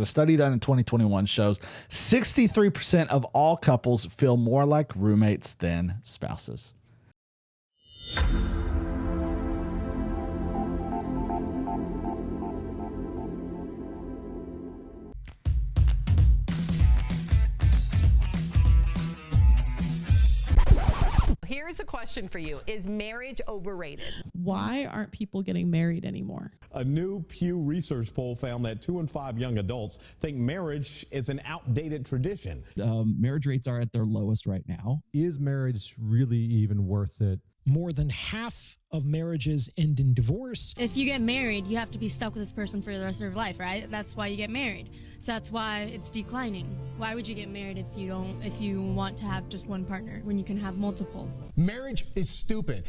a study done in 2021 shows 63% of all couples feel more like roommates than spouses. Here's a question for you. Is marriage overrated? Why aren't people getting married anymore? A new Pew Research poll found that 2 in 5 young adults think marriage is an outdated tradition. Marriage rates are at their lowest right now. Is marriage really even worth it? More than half of marriages end in divorce. If you get married, you have to be stuck with this person for the rest of your life, right? That's why you get married. So that's why it's declining. Why would you get married if you want to have just one partner when you can have multiple? Marriage is stupid.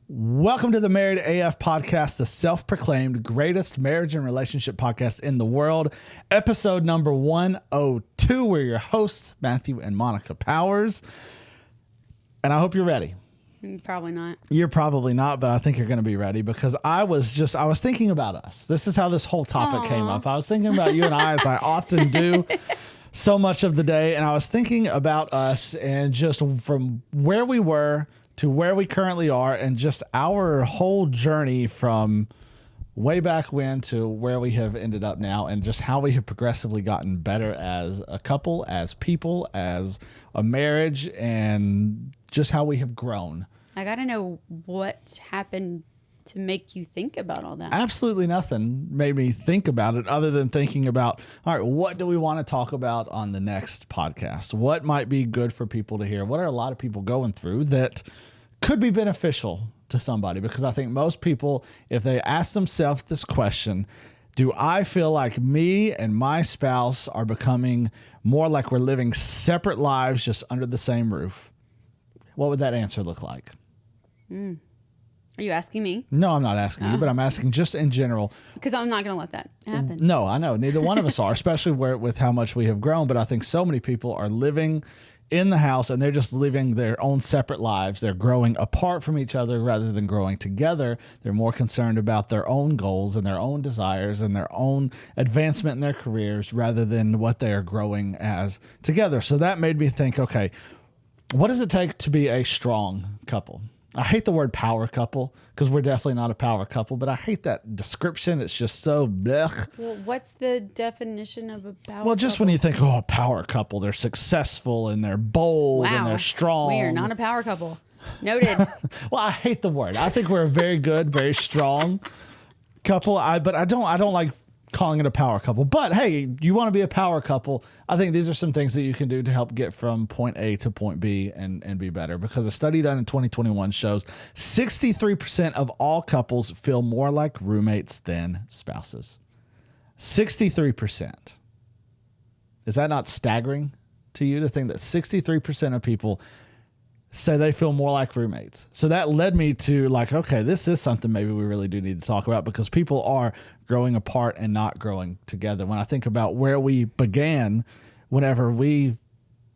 Welcome to the Married AF podcast, the self-proclaimed greatest marriage and relationship podcast in the world. Episode number 102. We're your hosts, Matthew and Monica Powers. And I hope you're ready. Probably not. You're probably not, but I think you're going to be ready because I was thinking about us. This is how this whole topic came up. I was thinking about you and I, as I often do so much of the day. And I was thinking about us and just from where we were to where we currently are and just our whole journey from way back when to where we have ended up now and just how we have progressively gotten better as a couple, as people, as a marriage, and just how we have grown. I got to know what happened to make you think about all that. Absolutely nothing made me think about it other than thinking about, all right, what do we want to talk about on the next podcast? What might be good for people to hear? What are a lot of people going through that could be beneficial to somebody? Because I think most people, if they ask themselves this question, do I feel like me and my spouse are becoming more like we're living separate lives just under the same roof? What would that answer look like? Are you asking me? No, I'm not asking you, but I'm asking just in general. Because I'm not going to let that happen. No, I know. Neither one of us are, especially with how much we have grown. But I think so many people are living in the house and they're just living their own separate lives. They're growing apart from each other rather than growing together. They're more concerned about their own goals and their own desires and their own advancement in their careers rather than what they are growing as together. So that made me think, okay, what does it take to be a strong couple? I hate the word power couple because we're definitely not a power couple, but I hate that description. It's just so blech. Well, what's the definition of a power Well, just couple? when you think, oh, a power couple, they're successful and they're bold and they're strong. We are not a power couple. Noted. Well, I hate the word. I think we're a very good, very strong couple. But I don't like calling it a power couple. But hey, you want to be a power couple, I think these are some things that you can do to help get from point A to point B and be better. Because a study done in 2021 shows 63% of all couples feel more like roommates than spouses. 63%. Is that not staggering to you to think that 63% of people say they feel more like roommates? So that led me to like, okay, this is something maybe we really do need to talk about because people are growing apart and not growing together. When I think about where we began, whenever we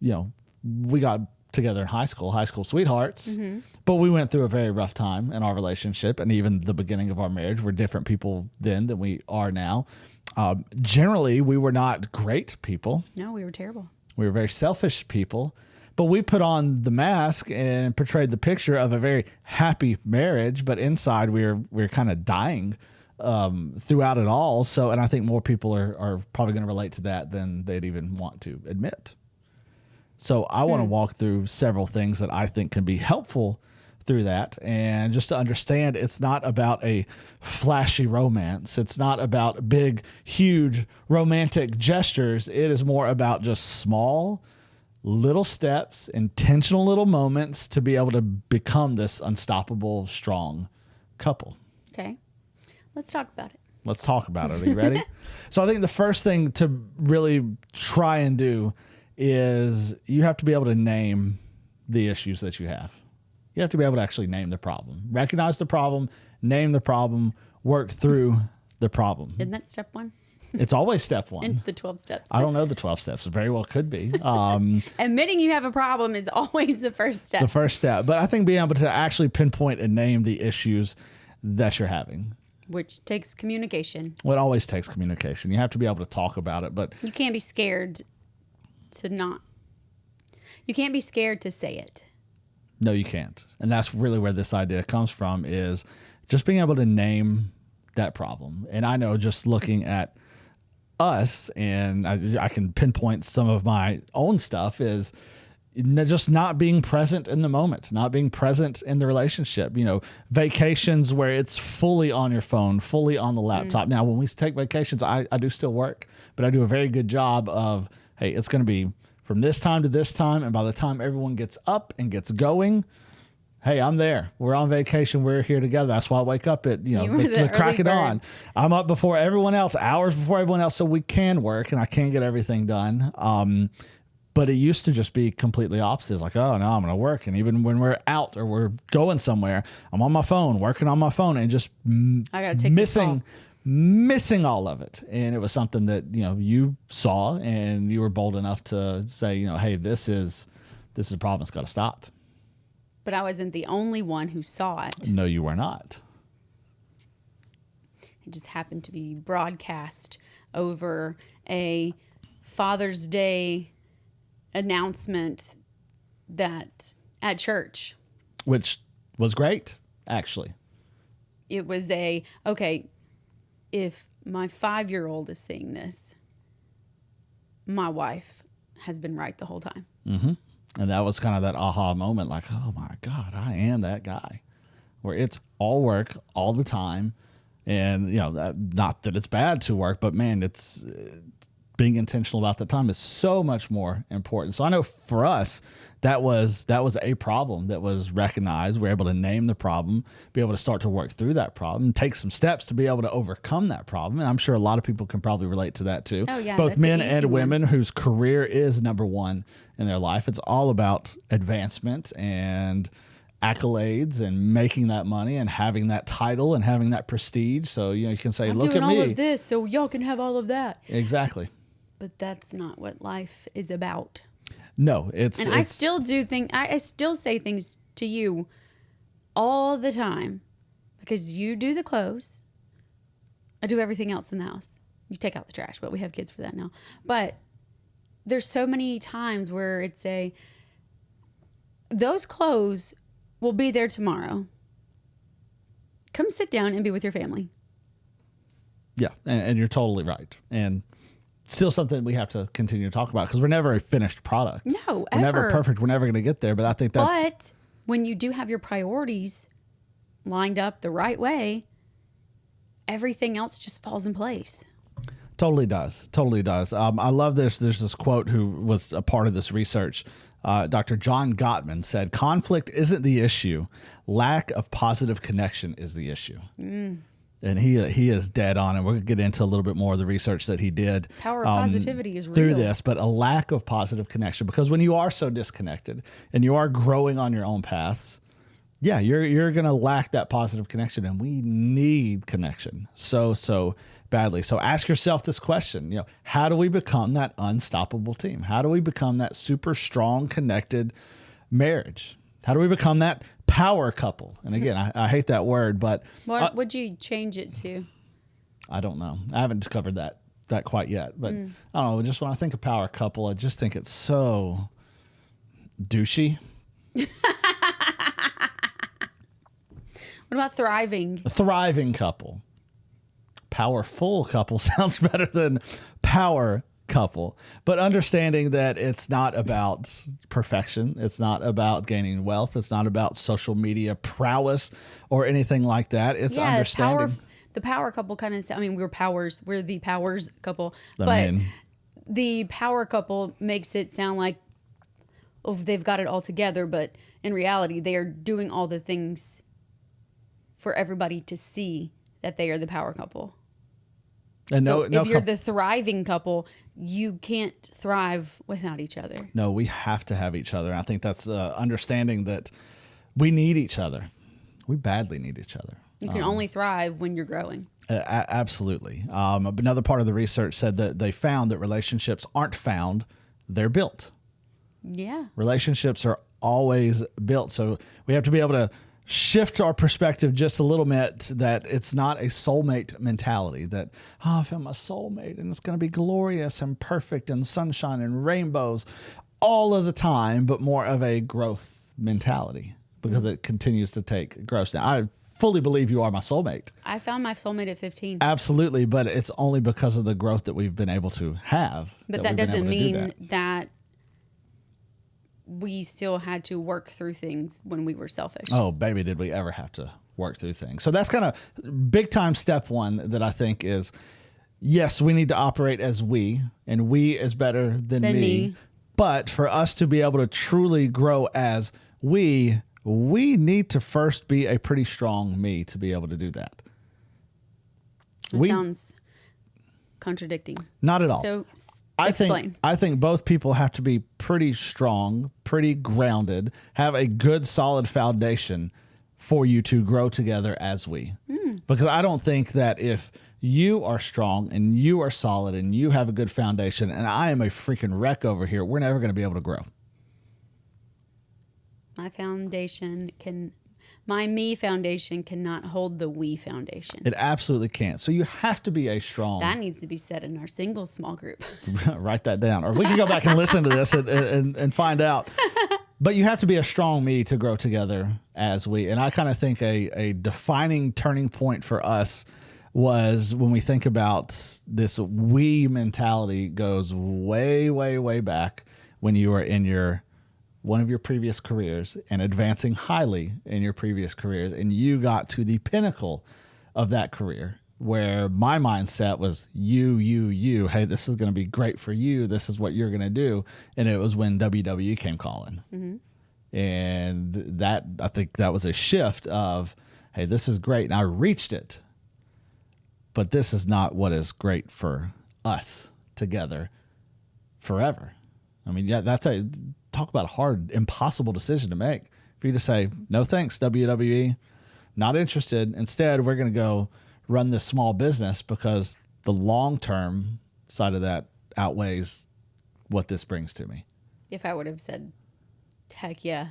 got together in high school sweethearts, but we went through a very rough time in our relationship and even the beginning of our marriage. We're different people then than we are now. Generally, we were not great people. No, we were terrible. We were very selfish people. But we put on the mask and portrayed the picture of a very happy marriage, but inside we're kind of dying throughout it all. So, and I think more people are probably going to relate to that than they'd even want to admit. So I want to walk through several things that I think can be helpful through that. And just to understand, it's not about a flashy romance. It's not about big, huge romantic gestures. It is more about just small little steps, intentional little moments to be able to become this unstoppable, strong couple. Okay. Let's talk about it. Let's talk about it. Are you ready? So I think the first thing to really try and do is you have to be able to name the issues that you have. You have to be able to actually name the problem. Recognize the problem, name the problem, work through the problem. Isn't that step one? It's always step one. And the 12 steps. I don't know the 12 steps. It very well could be. Admitting you have a problem is always the first step. The first step. But I think being able to actually pinpoint and name the issues that you're having. which takes communication. Well, it always takes communication. You have to be able to talk about it, but You can't be scared to not. You can't be scared to say it. no, you can't. And that's really where this idea comes from, is just being able to name that problem. And I know, just looking at us, and I can pinpoint some of my own stuff, is just not being present in the moment, not being present in the relationship. Vacations where it's fully on your phone, fully on the laptop. Now, when we take vacations, I do still work, but I do a very good job of, hey, it's going to be from this time to this time. And by the time everyone gets up and gets going, hey, I'm there. We're on vacation. We're here together. That's why I wake up at, the crack early it bird. on. I'm up before everyone else, hours before everyone else, so we can work and I can get everything done. But it used to just be completely opposite. It's like, oh, no, I'm going to work. And even when we're out or we're going somewhere, I'm on my phone, working on my phone, and just I gotta take this call. missing all of it. And it was something that, you saw, and you were bold enough to say, hey, this is a problem. It's got to stop. But I wasn't the only one who saw it. No, you were not. It just happened to be broadcast over a Father's Day announcement that at church. Which was great, actually. It was okay, if my 5-year-old is seeing this, my wife has been right the whole time. Mm-hmm. And that was kind of that aha moment, like, oh my God, I am that guy, where it's all work all the time. And, not that it's bad to work, but man, it's being intentional about the time is so much more important. So I know for us, that was a problem that was recognized. We're able to name the problem, be able to start to work through that problem, take some steps to be able to overcome that problem. And I'm sure a lot of people can probably relate to that too. Oh, yeah, both that's men an easy and one. women whose career is number one in their life. It's all about advancement and accolades and making that money and having that title and having that prestige. So, you can say, I'm look doing at me. all of this so y'all can have all of that. Exactly. But that's not what life is about. No, And I still do think, I still say things to you all the time, because you do the clothes. I do everything else in the house. You take out the trash, but we have kids for that now. But there's so many times where it's those clothes will be there tomorrow. Come sit down and be with your family. Yeah, and you're totally right. And still something we have to continue to talk about, because we're never a finished product. No, we're never ever. perfect. We're never going to get there. But I think that's... But when you do have your priorities lined up the right way, everything else just falls in place. Totally does. Totally does. I love this. There's this quote who was a part of this research. Dr. John Gottman said, conflict isn't the issue. Lack of positive connection is the issue. And he is dead on. And we're going to get into a little bit more of the research that he did. Power of positivity is real. Through this, but a lack of positive connection. Because when you are so disconnected and you are growing on your own paths, yeah, you're going to lack that positive connection. And we need connection so badly. So ask yourself this question, how do we become that unstoppable team? How do we become that super strong, connected marriage? How do we become that power couple? And again, I hate that word, but What would you change it to? I don't know. I haven't discovered that quite yet. But I don't know. Just when I think of power couple, I just think it's so douchey. What about thriving? A thriving couple. Powerful couple sounds better than power couple. But understanding that it's not about perfection. It's not about gaining wealth. It's not about social media prowess or anything like that. It's understanding. The power couple kind of, we're the powers couple. I mean, the power couple makes it sound like, oh, they've got it all together. But in reality, they are doing all the things for everybody to see that they are the power couple. and So if you're the thriving couple, you can't thrive without each other. No, we have to have each other. And I think that's understanding that we need each other. We badly need each other. You can only thrive when you're growing. Absolutely. Another part of the research said that they found that relationships aren't found, they're built. Yeah. Relationships are always built. So we have to be able to shift our perspective just a little bit, that it's not a soulmate mentality, that, oh, I found my soulmate and it's going to be glorious and perfect and sunshine and rainbows all of the time, but more of a growth mentality, because it continues to take growth. Now, I fully believe you are my soulmate. I found my soulmate at 15. Absolutely, but it's only because of the growth that we've been able to have. But that doesn't mean that we still had to work through things when we were selfish. Oh, baby, did we ever have to work through things. So that's kind of big time step one that I think is, yes, we need to operate as we, and we is better than me. But for us to be able to truly grow as we need to first be a pretty strong me to be able to do that. That sounds contradicting. Not at all. So I think both people have to be pretty strong, pretty grounded, have a good solid foundation for you to grow together as we. Because I don't think that if you are strong and you are solid and you have a good foundation and I am a freaking wreck over here, we're never going to be able to grow. My me foundation cannot hold the we foundation. It absolutely can't. So you have to be a strong. That needs to be said in our single small group. Write that down. Or we can go back and listen to this and find out. But you have to be a strong me to grow together as we. And I kind of think a defining turning point for us was when we think about this we mentality goes way, way, way back when you were in one of your previous careers and advancing highly in your previous careers, and you got to the pinnacle of that career where my mindset was you. Hey, this is going to be great for you. This is what you're going to do. And it was when WWE came calling. And that, I think that was a shift of, hey, this is great. And I reached it, but this is not what is great for us together forever. I mean, yeah, talk about a hard, impossible decision to make for you to say, no thanks, WWE, not interested. Instead, we're going to go run this small business because the long-term side of that outweighs what this brings to me. If I would have said, heck yeah,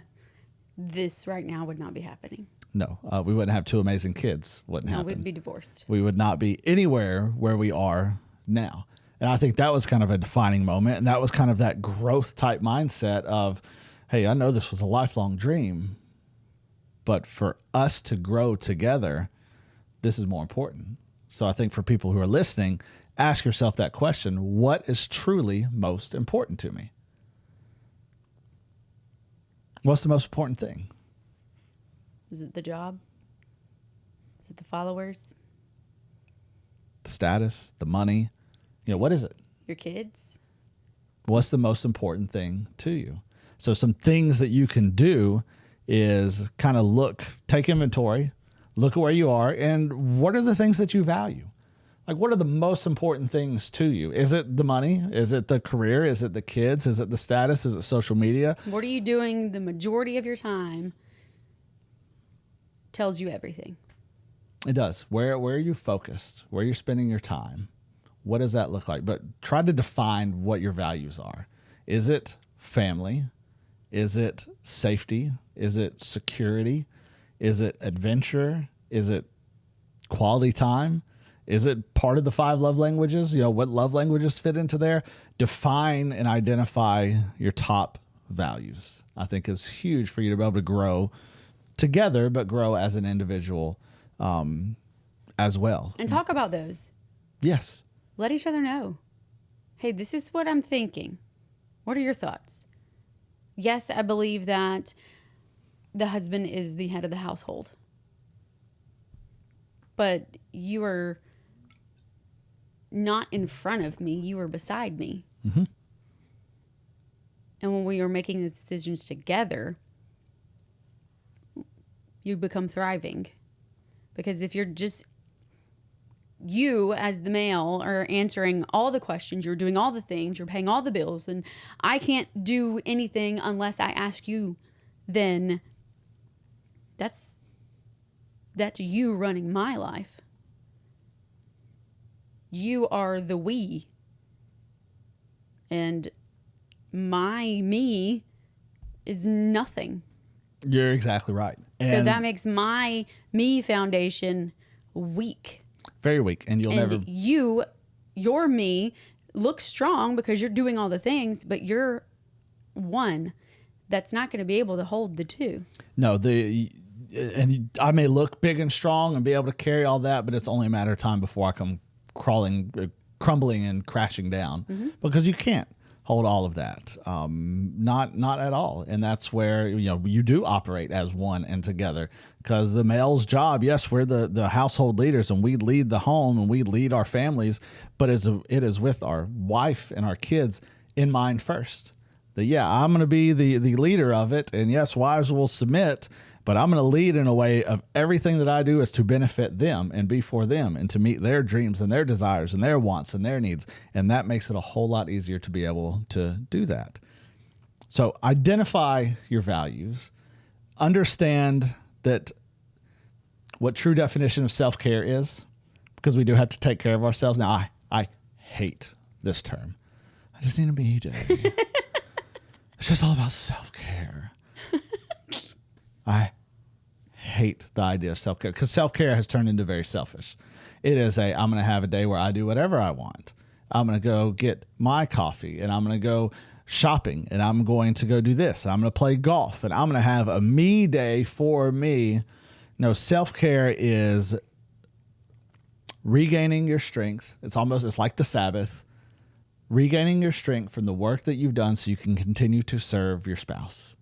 this right now would not be happening. No, we wouldn't have two amazing kids. Wouldn't happen. We'd be divorced. We would not be anywhere where we are now. And I think that was kind of a defining moment. And that was kind of that growth type mindset of, hey, I know this was a lifelong dream, but for us to grow together, this is more important. So I think for people who are listening, ask yourself that question. What is truly most important to me? What's the most important thing? Is it the job? Is it the followers? The status, the money? What is it? Your kids? What's the most important thing to you? So some things that you can do is kind of take inventory, look at where you are, and what are the things that you value? Like, what are the most important things to you? Is it the money? Is it the career? Is it the kids? Is it the status? Is it social media? What are you doing the majority of your time tells you everything. It does. Where are you focused? Where you're spending your time? What does that look like? But try to define what your values are. Is it family? Is it safety? Is it security? Is it adventure? Is it quality time? Is it part of the 5 love languages? What love languages fit into there? Define and identify your top values. I think is huge for you to be able to grow together, but grow as an individual as well. And talk about those. Yes. Let each other know. Hey, this is what I'm thinking. What are your thoughts? Yes, I believe that the husband is the head of the household. But you are not in front of me. You are beside me. Mm-hmm. And when we are making these decisions together, you become thriving. Because if you're just, you as the male are answering all the questions, you're doing all the things, you're paying all the bills, and I can't do anything unless I ask you, then that's you running my life. You are the we. And my me is nothing. You're exactly right. So And that makes my me foundation weak. very weak. And you'll And never, your me looks strong because you're doing all the things, but you're one that's not going to be able to hold the two. no, and I may look big and strong and be able to carry all that, but it's only a matter of time before I come crumbling and crashing down because you can't hold all of that. Not at all. And that's where, you do operate as one and together, because the male's job, yes, we're the household leaders and we lead the home and we lead our families, but it is with our wife and our kids in mind first. I'm going to be the leader of it. And yes, wives will submit, but I'm going to lead in a way of everything that I do is to benefit them and be for them and to meet their dreams and their desires and their wants and their needs. And that makes it a whole lot easier to be able to do that. So identify your values, understand that what true definition of self-care is, because we do have to take care of ourselves. Now, I hate this term. I just need a me day. It's just all about self-care. I hate the idea of self-care because self-care has turned into very selfish. It is I'm going to have a day where I do whatever I want. I'm going to go get my coffee and I'm going to go shopping and I'm going to go do this. I'm going to play golf and I'm going to have a me day for me. No, self-care is regaining your strength. It's like the Sabbath, regaining your strength from the work that you've done so you can continue to serve your spouse.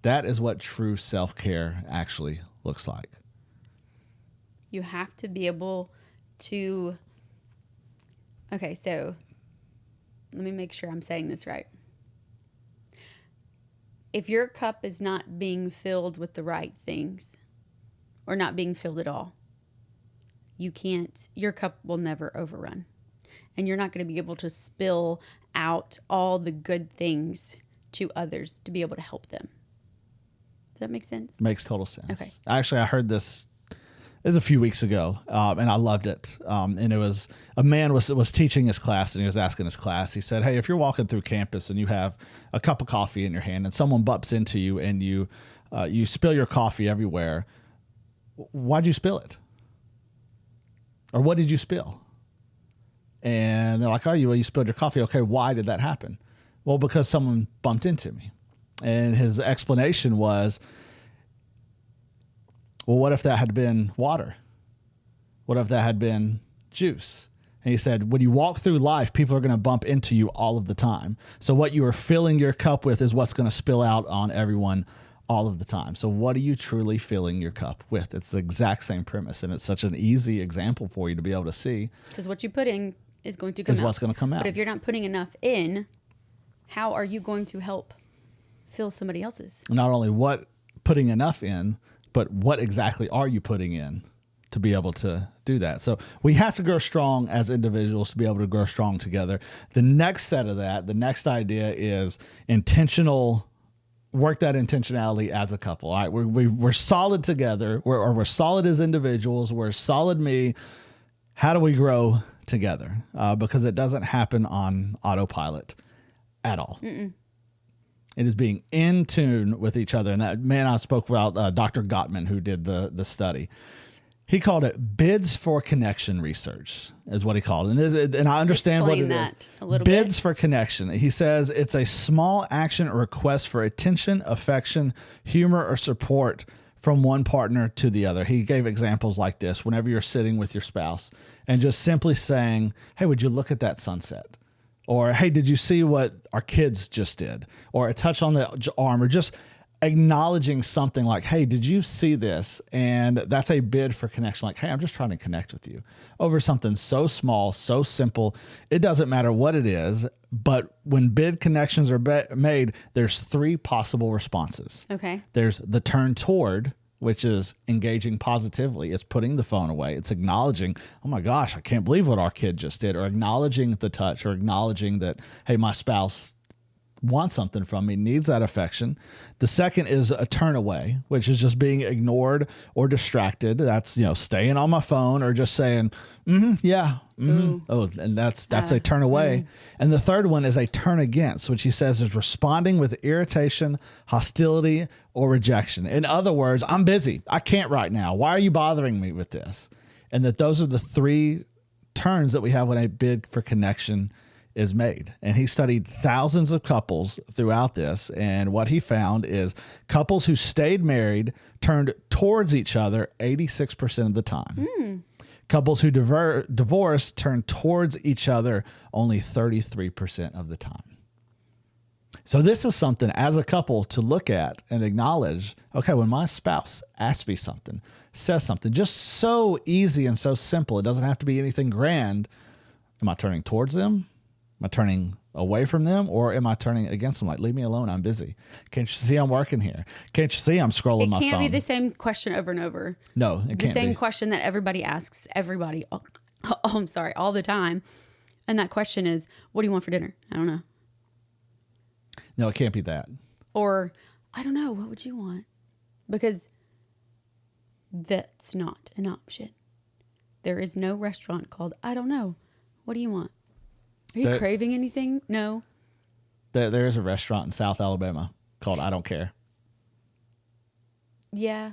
That is what true self-care actually looks like. You have to be able to... Okay, so let me make sure I'm saying this right. If your cup is not being filled with the right things, or not being filled at all, your cup will never overrun. And you're not going to be able to spill out all the good things to others to be able to help them. Does that make sense? Makes total sense. Okay. Actually, I heard this a few weeks ago, and I loved it. And it was a man was teaching his class, and he was asking his class. He said, "Hey, if you're walking through campus and you have a cup of coffee in your hand, and someone bumps into you, and you spill your coffee everywhere, why'd you spill it? Or what did you spill?" And they're like, "Oh, you spilled your coffee. Okay, why did that happen?" "Well, because someone bumped into me." And his explanation was, well, what if that had been water? What if that had been juice? And he said, when you walk through life, people are going to bump into you all of the time. So what you are filling your cup with is what's going to spill out on everyone all of the time. So what are you truly filling your cup with? It's the exact same premise. And it's such an easy example for you to be able to see. Because what you put in is going to come out. Is what's going to come out. But if you're not putting enough in, how are you going to help fill somebody else's? Not only what putting enough in, but what exactly are you putting in to be able to do that? So we have to grow strong as individuals to be able to grow strong together. The next set of that, the next idea is work that intentionality as a couple. All right, we're solid together, we're solid as individuals, we're solid me. How do we grow together? Because it doesn't happen on autopilot at all. It is being in tune with each other. And that man I spoke about, Dr. Gottman, who did the study, he called it bids for connection research is what he called it. And I understand Explain what it that is. a little Bids bit. for connection. He says it's a small action or request for attention, affection, humor, or support from one partner to the other. He gave examples like this. Whenever you're sitting with your spouse and just simply saying, hey, would you look at that sunset? Or, hey, did you see what our kids just did? Or a touch on the arm, or just acknowledging something like, hey, did you see this? And that's a bid for connection. Like, hey, I'm just trying to connect with you over something so small, so simple. It doesn't matter what it is. But when bid connections are made, there's 3 possible responses. Okay. There's the turn toward, which is engaging positively. It's putting the phone away. It's acknowledging, oh my gosh, I can't believe what our kid just did, or acknowledging the touch, or acknowledging that, hey, my spouse wants something from me, needs that affection. The second is a turn away, which is just being ignored or distracted. That's, staying on my phone or just saying, yeah. Oh, and that's a turn away. And the third one is a turn against, which he says is responding with irritation, hostility, or rejection. In other words, I'm busy. I can't right now. Why are you bothering me with this? And that those are the three turns that we have when a bid for connection is made. And he studied thousands of couples throughout this. And what he found is couples who stayed married turned towards each other 86% of the time. Couples who divorced turned towards each other only 33% of the time. So this is something as a couple to look at and acknowledge, okay, when my spouse asks me something, says something, just so easy and so simple, it doesn't have to be anything grand. Am I turning towards them? Am I turning away from them, or am I turning against them? Like, leave me alone. I'm busy. Can't you see I'm working here? Can't you see I'm scrolling my phone? It can't be the same question over and over. No, it can't be. The same question that everybody asks everybody. I'm sorry, all the time. And that question is, what do you want for dinner? I don't know. No, it can't be that. Or, I don't know. What would you want? Because that's not an option. There is no restaurant called, I don't know. What do you want? Are you craving anything? No. There is a restaurant in South Alabama called I Don't Care. Yeah.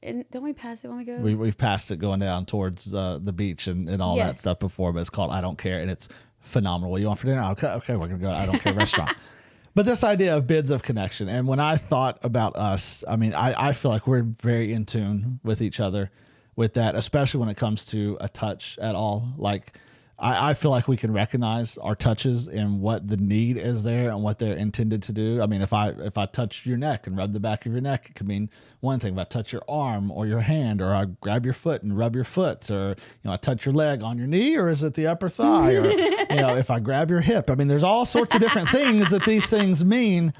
And don't we pass it when we go? We've passed it going down towards the beach and all that stuff before, but it's called I Don't Care, and it's phenomenal. What do you want for dinner? Okay, we're going to go to I Don't Care restaurant. But this idea of bids of connection, and when I thought about us, I mean, I feel like we're very in tune with each other with that, especially when it comes to a touch at all. Like, I feel like we can recognize our touches and what the need is there and what they're intended to do. I mean, if I touch your neck and rub the back of your neck, it could mean one thing. If I touch your arm or your hand, or I grab your foot and rub your foot, or I touch your leg on your knee, or is it the upper thigh, or if I grab your hip. I mean, there's all sorts of different things that these things mean.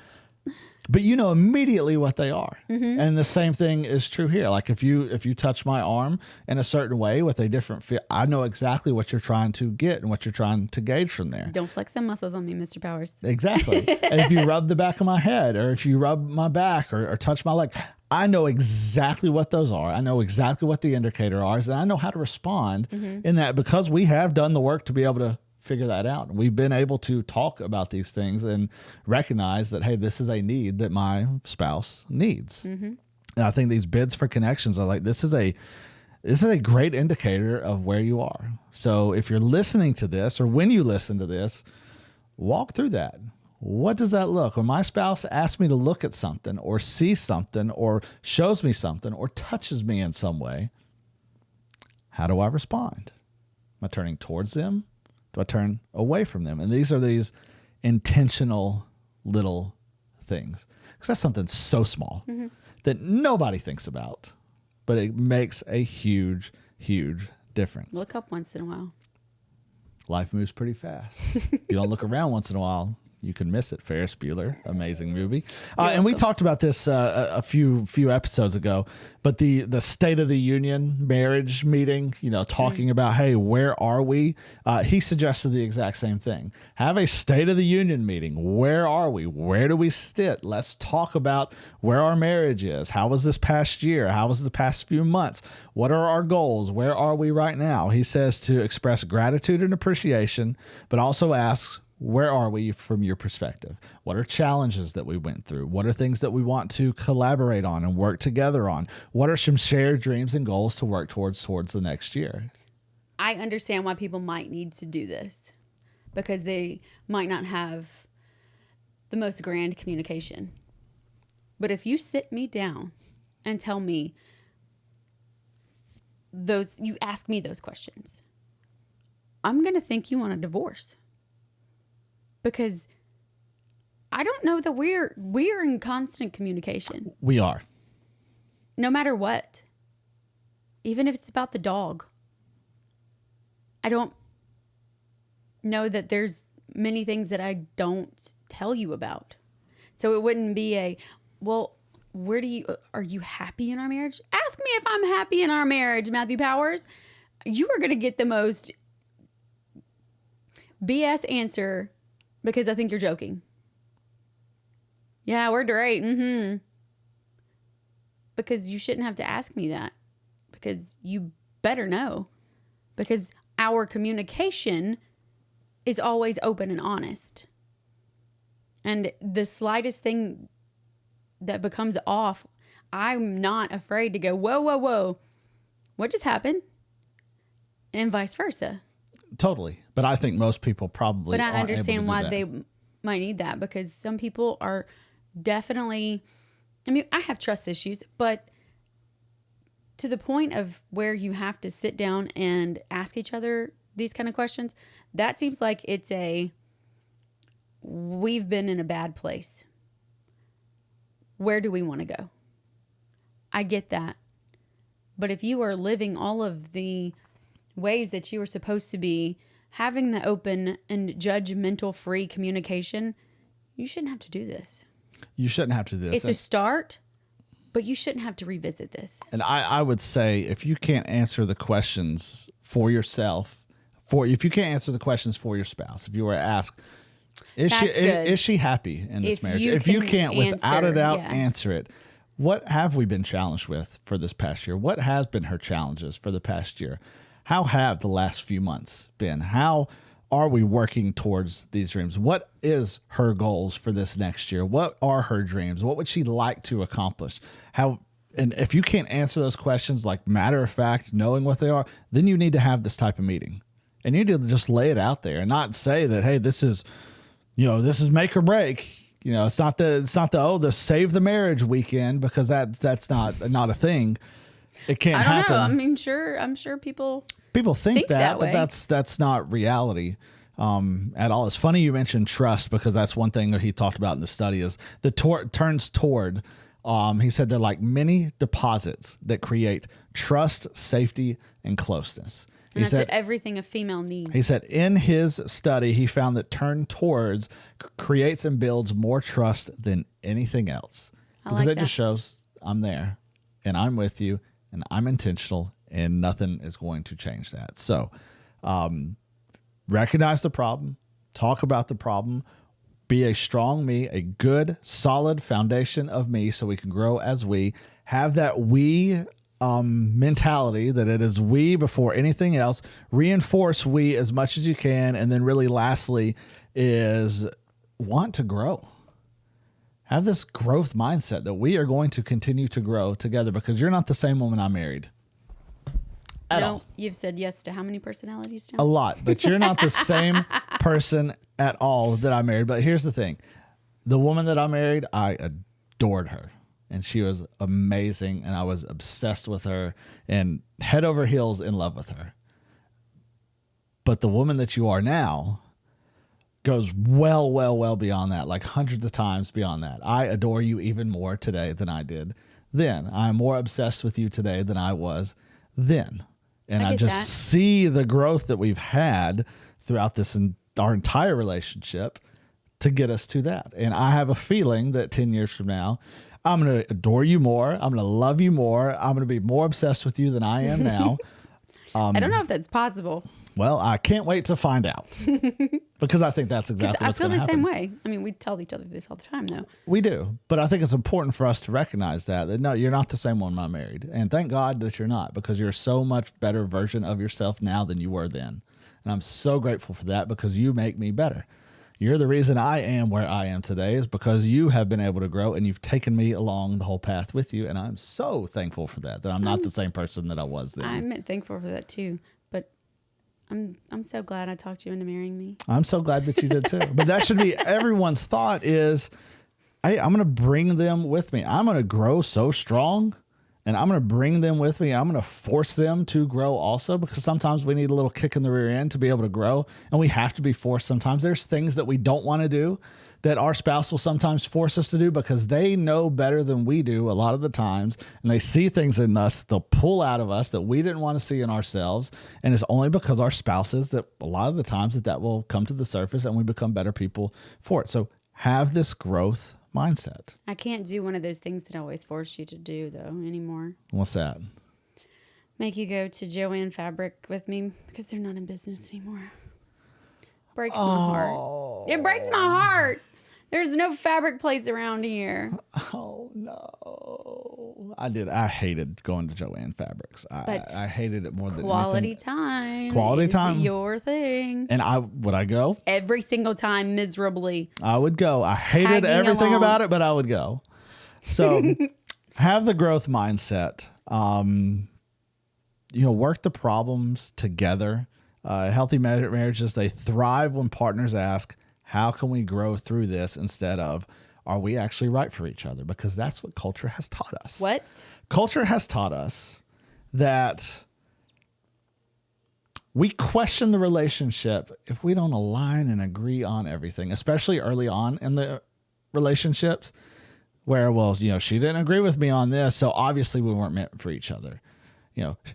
But you know immediately what they are. And the same thing is true here. Like if you touch my arm in a certain way with a different feel, I know exactly what you're trying to get and what you're trying to gauge from there. Don't flex them muscles on me, Mr. Powers. Exactly. And if you rub the back of my head, or if you rub my back or touch my leg, I know exactly what those are. I know exactly what the indicator are, and I know how to respond in that, because we have done the work to be able to figure that out. We've been able to talk about these things and recognize that, hey, this is a need that my spouse needs. And I think these bids for connections are like, this is a great indicator of where you are. So if you're listening to this, or when you listen to this, walk through that. What does that look? When my spouse asks me to look at something, or see something, or shows me something, or touches me in some way, how do I respond? Am I turning towards them? Do I turn away from them? And these are these intentional little things. Because that's something so small that nobody thinks about, but it makes a huge, huge difference. Look up once in a while. Life moves pretty fast. If you don't look around once in a while, you can miss it. Ferris Bueller, amazing movie. And we talked about this a few episodes ago, but the State of the Union marriage meeting, talking about, hey, where are we? He suggested the exact same thing. Have a State of the Union meeting. Where are we? Where do we sit? Let's talk about where our marriage is. How was this past year? How was the past few months? What are our goals? Where are we right now? He says to express gratitude and appreciation, but also asks, where are we from your perspective? What are challenges that we went through? What are things that we want to collaborate on and work together on? What are some shared dreams and goals to work towards the next year? I understand why people might need to do this, because they might not have the most grand communication. But if you sit me down and tell me you ask me those questions, I'm going to think you want a divorce. Because I don't know that we're in constant communication. We are. No matter what. Even if it's about the dog. I don't know that there's many things that I don't tell you about. So it wouldn't be are you happy in our marriage? Ask me if I'm happy in our marriage, Matthew Powers. You are going to get the most BS answer, because I think you're joking. Yeah, we're great. Mm-hmm. Because you shouldn't have to ask me that. Because you better know. Because our communication is always open and honest. And the slightest thing that becomes off, I'm not afraid to go, whoa, whoa, whoa. What just happened? And vice versa. Totally. But I think most people probably But I aren't able to understand do why that. they might need that, because some people are definitely, I mean, I have trust issues, but to the point of where you have to sit down and ask each other these kind of questions, that seems like it's we've been in a bad place. Where do we want to go? I get that. But if you are living all of the ways that you are supposed to be, having the open and judgmental free communication, you shouldn't have to do this. You shouldn't have to do this. It's a start, but you shouldn't have to revisit this. And I would say, if you can't answer the questions for yourself, if you can't answer the questions for your spouse, if you were asked, is she happy in this marriage? If you can't without a doubt answer it, what have we been challenged with for this past year? What has been her challenges for the past year? How have the last few months been? How are we working towards these dreams? What is her goals for this next year? What are her dreams? What would she like to accomplish? And if you can't answer those questions, like matter of fact, knowing what they are, then you need to have this type of meeting. And you need to just lay it out there and not say that, hey, this is make or break. It's not the save the marriage weekend, because that's not a thing. It can't happen. I don't know. I'm sure people think that, way. but that's not reality at all. It's funny you mentioned trust, because that's one thing that he talked about in the study is the turns toward. He said they're like mini deposits that create trust, safety, and closeness. And that's everything a female needs. He said in his study, he found that turn towards creates and builds more trust than anything else. Because it just shows I'm there and I'm with you and I'm intentional and nothing is going to change that. So recognize the problem, talk about the problem, be a strong me, a good, solid foundation of me so we can grow as we have that we mentality, that it is we before anything else. Reinforce we as much as you can. And then really lastly is want to grow. Have this growth mindset that we are going to continue to grow together, because you're not the same woman I married. At all. You've said yes to how many personalities now? A lot, but you're not the same person at all that I married. But here's the thing. The woman that I married, I adored her. And she was amazing, and I was obsessed with her and head over heels in love with her. But the woman that you are now goes well beyond that, like hundreds of times beyond that. I adore you even more today than I did then. I'm more obsessed with you today than I was then. And I just see the growth that we've had throughout our entire relationship to get us to that. And I have a feeling that 10 years from now, I'm going to adore you more. I'm going to love you more. I'm going to be more obsessed with you than I am now. I don't know if that's possible. Well, I can't wait to find out, because I think that's exactly what's going to happen. I feel the same way. I mean, we tell each other this all the time, though. We do. But I think it's important for us to recognize that no, you're not the same one I married. And thank God that you're not, because you're a so much better version of yourself now than you were then. And I'm so grateful for that, because you make me better. You're the reason I am where I am today, is because you have been able to grow and you've taken me along the whole path with you. And I'm so thankful for that I'm not the same person that I was then. I'm thankful for that too. But I'm so glad I talked you into marrying me. I'm so glad that you did too. But that should be everyone's thought is, hey, I'm going to bring them with me. I'm going to grow so strong. And I'm going to bring them with me. I'm going to force them to grow also, because sometimes we need a little kick in the rear end to be able to grow. And we have to be forced sometimes. There's things that we don't want to do that our spouse will sometimes force us to do, because they know better than we do a lot of the times. And they see things in us they'll pull out of us that we didn't want to see in ourselves. And it's only because our spouses that a lot of the times that will come to the surface and we become better people for it. So have this growth mindset. I can't do one of those things that I always force you to do, though, anymore. What's that? Make you go to Joanne Fabric with me, because they're not in business anymore. Breaks my heart. It breaks my heart. There's no fabric place around here. Oh no. I hated going to Joanne Fabrics. I hated it more than Quality anything. time. Quality is time. your thing. And would I go? Every single time, miserably. I would go. I hated Tagging everything along. about it, but I would go. So have the growth mindset. Work the problems together. Healthy marriages, they thrive when partners ask, how can we grow through this, instead of, are we actually right for each other? Because that's what culture has taught us. What? Culture has taught us that we question the relationship if we don't align and agree on everything, especially early on in the relationships where, she didn't agree with me on this, so obviously we weren't meant for each other.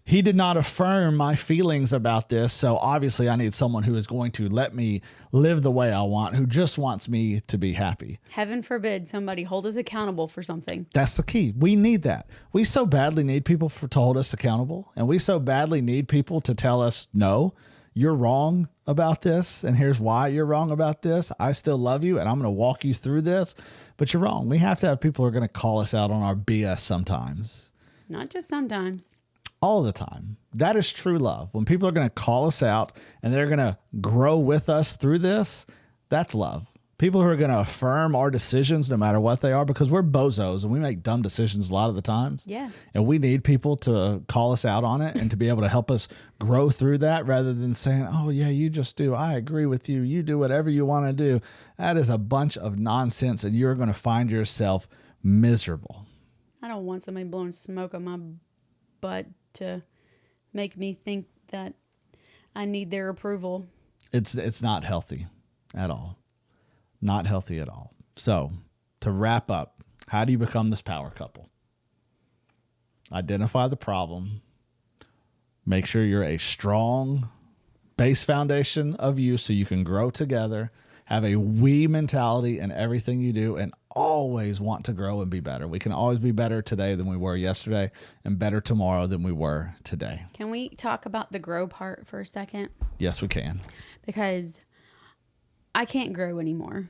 He did not affirm my feelings about this, so obviously I need someone who is going to let me live the way I want, who just wants me to be happy. Heaven forbid somebody hold us accountable for something. That's the key. We need that. We so badly need people to hold us accountable, and we so badly need people to tell us, no, you're wrong about this, and here's why you're wrong about this. I still love you, and I'm going to walk you through this, but you're wrong. We have to have people who are going to call us out on our BS sometimes. Not just sometimes. All the time. That is true love. When people are going to call us out and they're going to grow with us through this, that's love. People who are going to affirm our decisions no matter what they are, because we're bozos and we make dumb decisions a lot of the times. Yeah. And we need people to call us out on it and to be able to help us grow through that, rather than saying, oh yeah, you just do. I agree with you. You do whatever you want to do. That is a bunch of nonsense, and you're going to find yourself miserable. I don't want somebody blowing smoke on my butt to make me think that I need their approval. It's not healthy at all. Not healthy at all. So, to wrap up, how do you become this power couple? Identify the problem. Make sure you're a strong base foundation of you so you can grow together. Have a we mentality in everything you do, and always want to grow and be better. We can always be better today than we were yesterday, and better tomorrow than we were today. Can we talk about the grow part for a second? Yes, we can. Because I can't grow anymore.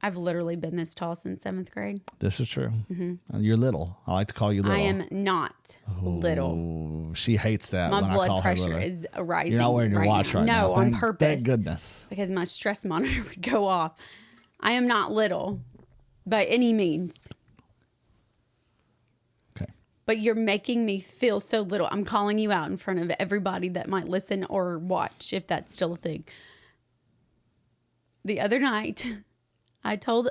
I've literally been this tall since 7th grade. This is true. Mm-hmm. You're little. I like to call you little. I am not little. Ooh, she hates that. My when I blood call pressure her little. is rising. You're not wearing your watch now. right now. No, on Thank- purpose. Thank goodness. Because my stress monitor would go off. I am not little by any means. Okay. But you're making me feel so little. I'm calling you out in front of everybody that might listen or watch, if that's still a thing. The other night, I told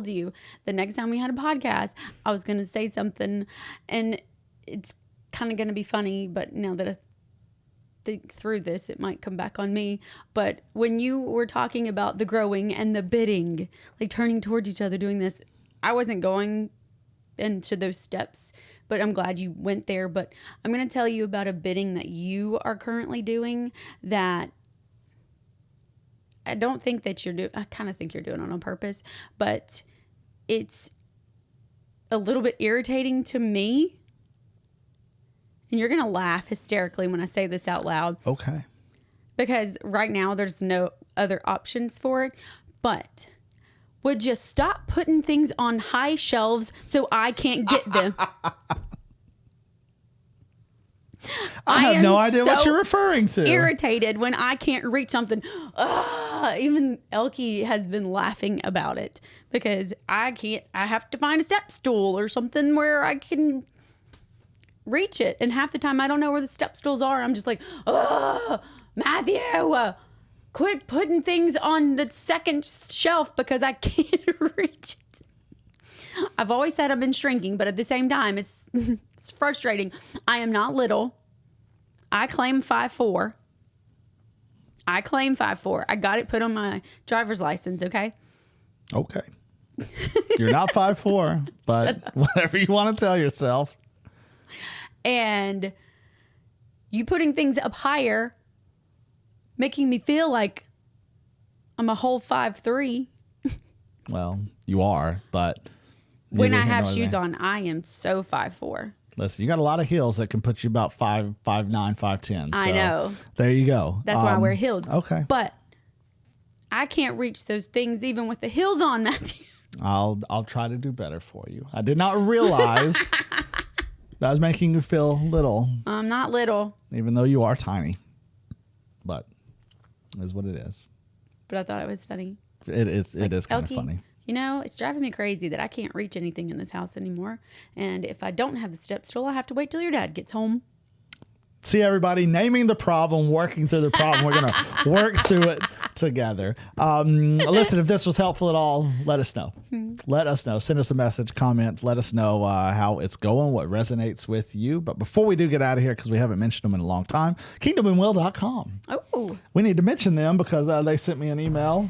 you the next time we had a podcast, I was going to say something, and it's kind of going to be funny, but now that I think through this, it might come back on me. But when you were talking about the growing and the bidding, like turning towards each other, doing this, I wasn't going into those steps, but I'm glad you went there. But I'm going to tell you about a bidding that you are currently doing that I don't think that you're doing. I kind of think you're doing it on purpose, but it's a little bit irritating to me. And you're going to laugh hysterically when I say this out loud. Okay. Because right now there's no other options for it. But would you stop putting things on high shelves so I can't get them? I have no idea what so you're referring to. Irritated when I can't reach something. Even Elkie has been laughing about it because I can't. I have to find a step stool or something where I can reach it. And half the time I don't know where the step stools are. I'm just like, Matthew, quit putting things on the second shelf because I can't reach it. I've always said I've been shrinking, but at the same time, it's frustrating. I am not little. I claim 5'4". I claim 5'4". I got it put on my driver's license, okay? Okay. You're not 5'4", but whatever you want to tell yourself. And you putting things up higher, making me feel like I'm a whole 5'3". Well, you are, but When neither I here have nor shoes there. on, I am so 5'4". Listen, you got a lot of heels that can put you about 5'9", 5'10". I So know. there you go. That's why I wear heels. Okay. But I can't reach those things even with the heels on, Matthew. I'll try to do better for you. I did not realize that was making you feel little, I'm not little, even though you are tiny. But it is what it is. but I thought it was funny. It is kind of Elkie, funny. You know, it's driving me crazy that I can't reach anything in this house anymore. And if I don't have the step stool, I have to wait till your dad gets home. See, everybody, naming the problem, working through the problem. We're going to work through it together. Listen, if this was helpful at all, let us know. Let us know. Send us a message, comment. Let us know how it's going, what resonates with you. But before we do get out of here, because we haven't mentioned them in a long time, kingdomandwill.com. Oh, We need to mention them because they sent me an email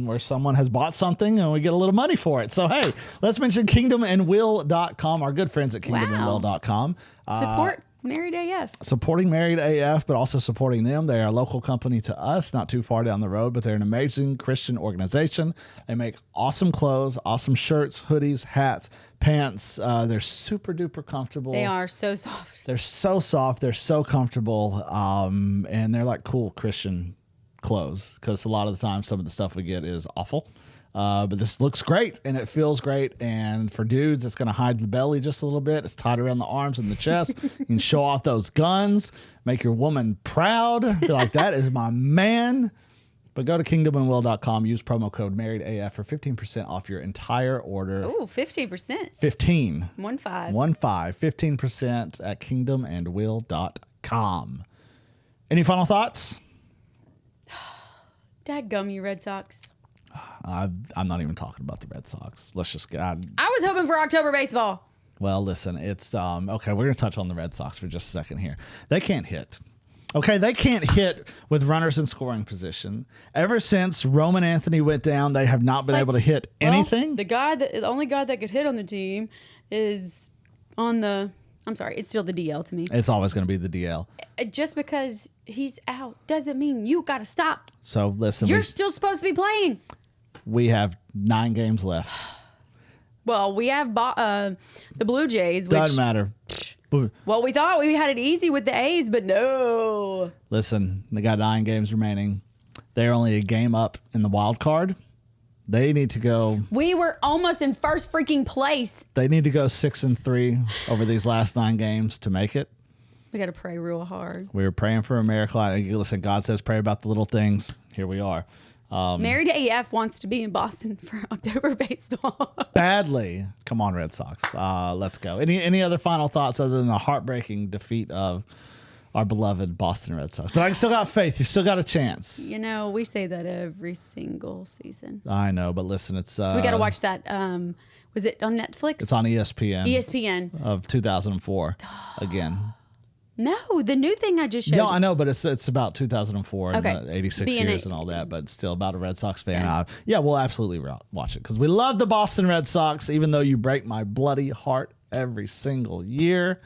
where someone has bought something and we get a little money for it. So, hey, let's mention kingdomandwill.com, our good friends at kingdomandwill.com. support Married AF. Supporting Married AF, but also supporting them. They are a local company to us, not too far down the road, but they're an amazing Christian organization. They make awesome clothes, awesome shirts, hoodies, hats, pants. They're super duper comfortable. They are so soft. They're so soft. They're so comfortable. And they're like cool Christian clothes because a lot of the time some of the stuff we get is awful. But this looks great and it feels great. And for dudes, it's going to hide the belly just a little bit. It's tied around the arms and the chest. You can show off those guns, make your woman proud. Be like, that is my man. But go to kingdomandwill.com. Use promo code MarriedAF for 15% off your entire order. Ooh, 15%. 15. 1-5. 15% at kingdomandwill.com. Any final thoughts? Dadgum, you Red Sox. I'm not even talking about the Red Sox. Let's just get. I was hoping for October baseball. Well, listen, it's okay. We're gonna touch on the Red Sox for just a second here. They can't hit. Okay, they can't hit with runners in scoring position. Ever since Roman Anthony went down, they have not been able to hit anything. The only guy that could hit on the team is on the. I'm sorry, it's still the DL to me. It's always going to be the DL. Just because he's out doesn't mean you got to stop. So listen, You're still supposed to be playing. we have 9 games left. Well, we have the Blue Jays, which Doesn't matter. well, we thought we had it easy with the A's, but no. Listen, they got 9 games remaining. They're only a game up in the wild card. They need to go. We were almost in first freaking place. They need to go 6-3 over these last 9 games to make it. We got to pray real hard. We were praying for a miracle. Listen, God says pray about the little things. Here we are. Married AF wants to be in Boston for October baseball. Badly. Come on, Red Sox. Let's go. Any other final thoughts other than the heartbreaking defeat of our beloved Boston Red Sox? But I still got faith. You still got a chance. You know, we say that every single season. I know, but listen, it's We got to watch that. Was it on Netflix? It's on ESPN. ESPN. Of 2004 again. No, the new thing I just showed. No, you. I know, but it's about 2004 Okay. and the 86 Being years a- and all that, but still about a Red Sox fan. Yeah, we'll absolutely watch it because we love the Boston Red Sox, even though you break my bloody heart every single year.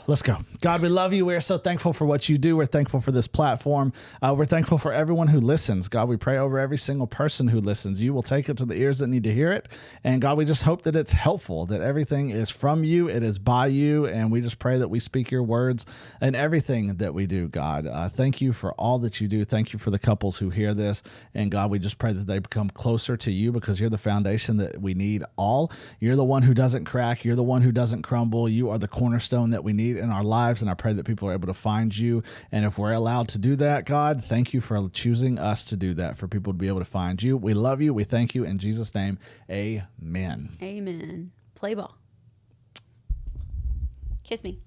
Let's go. God, we love you. We're so thankful for what you do. We're thankful for this platform. We're thankful for everyone who listens. God, we pray over every single person who listens. You will take it to the ears that need to hear it. And God, we just hope that it's helpful, that everything is from you, it is by you. And we just pray that we speak your words in everything that we do, God. Thank you for all that you do. Thank you for the couples who hear this. And God, we just pray that they become closer to you because you're the foundation that we need all. You're the one who doesn't crack. You're the one who doesn't crumble. You are the cornerstone that we need in our lives, and I pray that people are able to find you. And if we're allowed to do that, God, thank you for choosing us to do that, for people to be able to find you. We love you. We thank you. In Jesus' name, amen. Amen. Play ball. Kiss me.